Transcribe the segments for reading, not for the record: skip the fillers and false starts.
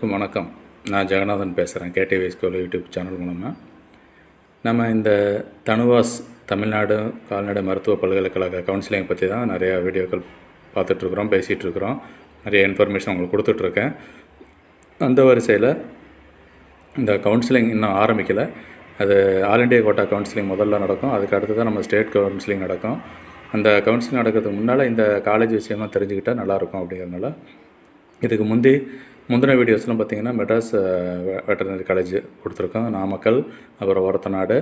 வணக்கம். நான் ஜெகநாதன் பேசுகிறேன். கேடிவி ஸ்கூல் யூடியூப் சேனல் மூலமாக நம்ம இந்த தனுவாஸ் தமிழ்நாடு கால்நடை மருத்துவ பல்கலைக்கழக கவுன்சிலிங் பற்றி தான் நிறையா வீடியோக்கள் பார்த்துட்ருக்குறோம், பேசிகிட்ருக்குறோம். நிறைய இன்ஃபர்மேஷன் உங்களுக்கு கொடுத்துட்ருக்கேன். அந்த வரிசையில் இந்த கவுன்சிலிங் இன்னும் ஆரம்பிக்கலை. அது ஆல் இண்டியா கோட்டா கவுன்சிலிங் முதல்ல நடக்கும். அதுக்கு அடுத்து தான் நம்ம ஸ்டேட் கவுன்சிலிங் நடக்கும். அந்த கவுன்சிலிங் நடக்கிறதுக்கு முன்னால் இந்த காலேஜ் விஷயமாக தெரிஞ்சுக்கிட்டால் நல்லாயிருக்கும். அப்படிங்கிறதுனால இதுக்கு முந்தின வீடியோஸ்லாம் பார்த்திங்கன்னா மெட்ராஸ் வெட்டர்னரி காலேஜ் கொடுத்துருக்கோம், நாமக்கல், அப்புறம் ஒரத்தநாடு.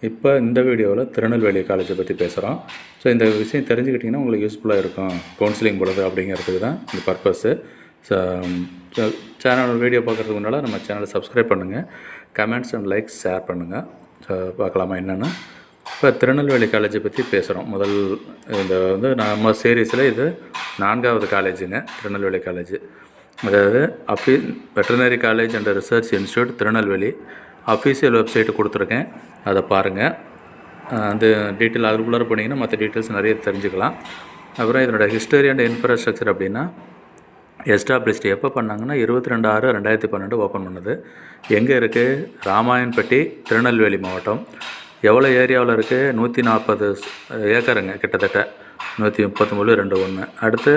இப்போ இந்த வீடியோவில் திருநெல்வேலி காலேஜை பற்றி பேசுகிறோம். ஸோ இந்த விஷயம் தெரிஞ்சுக்கிட்டிங்கன்னா உங்களுக்கு யூஸ்ஃபுல்லாக இருக்கும் கவுன்சிலிங் பொழுது அப்படிங்கிறதுக்கு தான் இந்த பர்பஸ்ஸு. ஸோ சேனல் வீடியோ பார்க்குறதுக்கு முன்னால் நம்ம சேனலை சப்ஸ்கிரைப் பண்ணுங்கள், கமெண்ட்ஸ் அண்ட் லைக்ஸ் ஷேர் பண்ணுங்கள். ஸோ பார்க்கலாமா என்னென்னு. இப்போ திருநெல்வேலி காலேஜை பற்றி பேசுகிறோம். இந்த நம்ம சீரீஸில் இது 4வது காலேஜுங்க, திருநெல்வேலி காலேஜ். அதாவது veterinary college and research institute Tirunelveli official website கொடுத்துருக்கேன், அதை பாருங்கள். அந்த டீட்டெயில் அதுக்குள்ளார போனீங்கன்னா மற்ற டீட்டெயில்ஸ் நிறைய தெரிஞ்சுக்கலாம். அப்புறம் இதனோட ஹிஸ்டரி அண்ட் இன்ஃப்ராஸ்ட்ரக்சர் அப்படின்னா எஸ்டாப்ளிஷ்டு எப்போ பண்ணாங்கன்னா 22/6/2012 ஓப்பன் பண்ணது. எங்கே இருக்குது? ராமாயண்பட்டி, திருநெல்வேலி மாவட்டம். எவ்வளோ ஏரியாவில் இருக்குது? 140 ஏக்கருங்க, கிட்டத்தட்ட 133.21. அடுத்து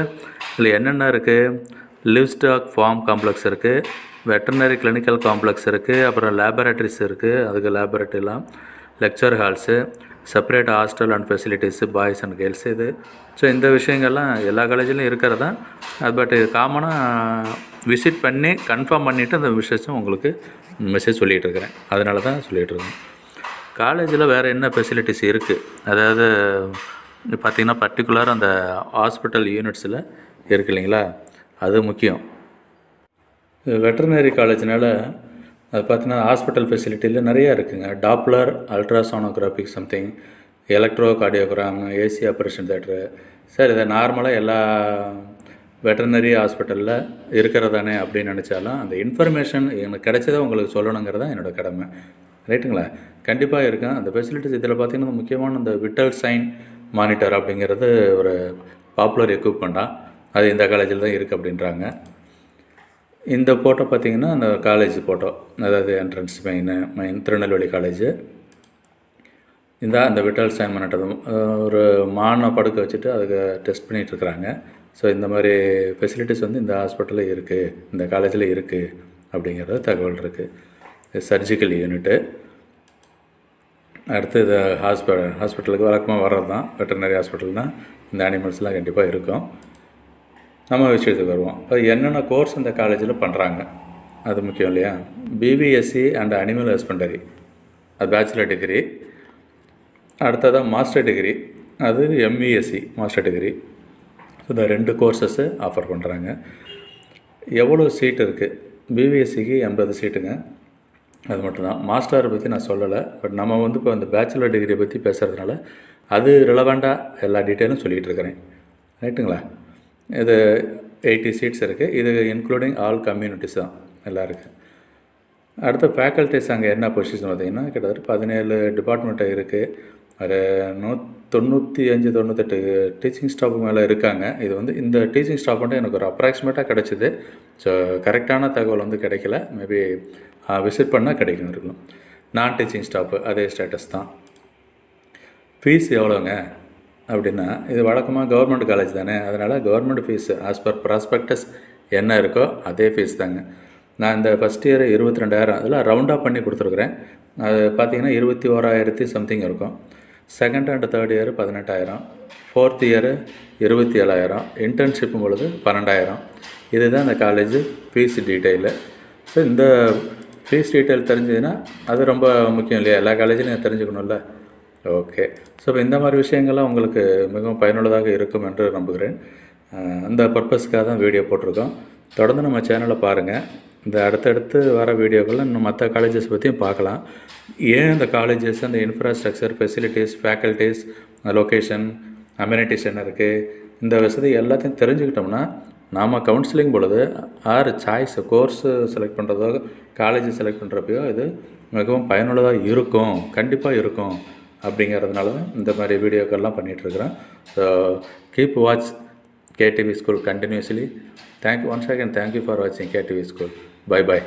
இதில் என்னென்ன இருக்குது? லிவ்ஸ்டாக் ஃபார்ம் காம்ப்ளெக்ஸ் இருக்குது, வெட்டர்னரி கிளினிக்கல் காம்ப்ளெக்ஸ் இருக்குது, அப்புறம் லேபரேட்டரிஸ் இருக்குது, அதுக்கு லேபரேட்டரிலாம், lecture halls, separate hostel and facilities, boys and girls. இது ஸோ இந்த விஷயங்கள்லாம் எல்லா காலேஜிலையும் இருக்கிறதா. பட் காமனாக விசிட் பண்ணி கன்ஃபார்ம் பண்ணிவிட்டு அந்த விஷயம் உங்களுக்கு மெசேஜ் சொல்லிகிட்டு இருக்கிறேன். அதனால தான் சொல்லிகிட்ருக்கேன். காலேஜில் வேறு என்ன ஃபெசிலிட்டிஸ் இருக்குது, அதாவது பார்த்திங்கன்னா பர்டிகுலர் அந்த ஹாஸ்பிட்டல் யூனிட்ஸில் இருக்குது இல்லைங்களா, அது முக்கியம். வெட்டர்னரி காலேஜினால் அது பார்த்திங்கன்னா ஹாஸ்பிட்டல் ஃபெசிலிட்டியில் நிறையா இருக்குதுங்க. Doppler, ultrasonographic something, electro cardiogram, AC operation theatre. Sir இதை நார்மலாக எல்லா வெட்டர்னரி ஹாஸ்பிட்டலில் இருக்கிறதானே அப்படின்னு நினச்சாலும் அந்த இன்ஃபர்மேஷன் எனக்கு கிடைச்சதை உங்களுக்கு சொல்லணுங்கிறது தான் என்னோடய கடமை, ரைட்டுங்களா? கண்டிப்பாக இருக்கேன். அந்த ஃபெசிலிட்டிஸ் இதில் பார்த்திங்கன்னா முக்கியமான இந்த விட்டல் சைன் மானிட்டர் அப்படிங்கிறது ஒரு பாப்புலர் எக்யூப்மெண்ட்டாக, அது இந்த காலேஜில் தான் இருக்குது அப்படின்றாங்க. இந்த ஃபோட்டோ பார்த்திங்கன்னா அந்த காலேஜ் ஃபோட்டோ, அதாவது என்ட்ரன்ஸ் மெயின் திருநெல்வேலி காலேஜு. இந்த அந்த விட்டல் சைன் மானிட்டர் ஒரு மானை படுக்க வச்சுட்டு அதுக்கு டெஸ்ட் பண்ணிகிட்ருக்குறாங்க. ஸோ இந்த மாதிரி ஃபெசிலிட்டிஸ் இந்த ஹாஸ்பிட்டலில் இருக்குது, இந்த காலேஜில் இருக்குது அப்படிங்கிறது தகவல் இருக்குது. Surgical unit. அடுத்து இது ஹாஸ்பிட்டலுக்கு வழக்கமாக வர்றது தான், வெட்டர்னரி ஹாஸ்பிட்டல் தான். இந்த அனிமல்ஸ்லாம் கண்டிப்பாக இருக்கும். நம்ம விஷயத்துக்கு வருவோம். இப்போ என்னென்ன கோர்ஸ் இந்த காலேஜில் பண்ணுறாங்க அது முக்கியம் இல்லையா? பிபிஎஸ்சி அண்ட் அனிமல் ஹஸ்பண்டரி, அது பேச்சுலர் டிகிரி. அடுத்ததாக மாஸ்டர் டிகிரி, அது எம்இஎஸ்சி மாஸ்டர் டிகிரி. இந்த 2 கோர்சஸ்ஸு ஆஃபர் பண்ணுறாங்க. எவ்வளோ சீட் இருக்குது? பிபிஎஸ்சிக்கு 80 சீட்டுங்க, அது மட்டும்தான். மாஸ்டரை பற்றி நான் சொல்லலை. பட் நம்ம இப்போ அந்த பேச்சுலர் டிகிரியை பற்றி பேசுகிறதுனால அது ரிலவெண்ட்டாக எல்லா டீட்டெயிலும் சொல்லிகிட்டு இருக்கிறேன், ரைட்டுங்களா? இது 80 சீட்ஸ் இருக்குது. இது இன்க்ளூடிங் ஆல் கம்யூனிட்டிஸ் தான் எல்லாம் இருக்குது. அடுத்த ஃபேக்கல்ட்டிஸ் அங்கே என்ன பொசிஷன் பார்த்திங்கன்னா கிட்டத்தட்ட 17 டிபார்ட்மெண்ட்டு இருக்குது. ஒரு 95-98 டீச்சிங் ஸ்டாஃப் மேலே இருக்காங்க. இது இந்த டீச்சிங் ஸ்டாஃப் மட்டும் எனக்கு ஒரு அப்ராக்சிமேட்டாக கிடச்சிது. ஸோ கரெக்டான தகவல் கிடைக்கல, மேபி விசிட் பண்ணால் கிடைக்கும் இருக்கும். நான் டீச்சிங் ஸ்டாஃபு அதே ஸ்டேட்டஸ் தான். ஃபீஸ் எவ்வளோங்க அப்படின்னா, இது வழக்கமாக கவர்மெண்ட் காலேஜ் தானே, அதனால் government fees as per prospectus என்ன இருக்கோ அதே ஃபீஸ் தாங்க. நான் இந்த ஃபஸ்ட் இயர் 22,000 அதெல்லாம் ரவுண்டாக பண்ணி கொடுத்துருக்குறேன். அது பார்த்திங்கன்னா 21,000 சம்திங் இருக்கும். Second and third year 18,000, fourth year 27,000, இன்டர்ன்ஷிப்பும் பொழுது 12,000. இதுதான் இந்த காலேஜ் ஃபீஸ் டீட்டெயிலு. ஸோ இந்த ஃபீஸ் டீட்டெயில் தெரிஞ்சதுன்னா அது ரொம்ப முக்கியம் இல்லையா? எல்லா காலேஜிலும் தெரிஞ்சுக்கணும்ல. ஓகே. ஸோ இப்போ இந்த மாதிரி விஷயங்கள்லாம் உங்களுக்கு மிகவும் பயனுள்ளதாக இருக்கும் என்று நம்புகிறேன். அந்த பர்பஸ்க்காக தான் வீடியோ போட்டிருக்கோம். தொடர்ந்து நம்ம சேனலை பாருங்கள். இந்த அடுத்தடுத்து வர வீடியோக்களில் இன்னும் மற்ற காலேஜஸ் பற்றியும் பார்க்கலாம். ஏன் இந்த காலேஜஸ், அந்த infrastructure, facilities, faculties, location, amenities என்ன இருக்குது, இந்த வசதி எல்லாத்தையும் தெரிஞ்சுக்கிட்டோம்னா நாம் கவுன்சிலிங் பொழுது சாய்ஸ் கோர்ஸு செலக்ட் பண்ணுறதோ காலேஜ் செலக்ட் பண்ணுறப்பையோ இது மிகவும் பயனுள்ளதாக இருக்கும், கண்டிப்பாக இருக்கும். அப்படிங்கிறதுனால தான் இந்த மாதிரி வீடியோக்கள்லாம் பண்ணிகிட்ருக்குறேன். So keep watch KTV School continuously. Once again, thank you for watching KTV School. Bye bye.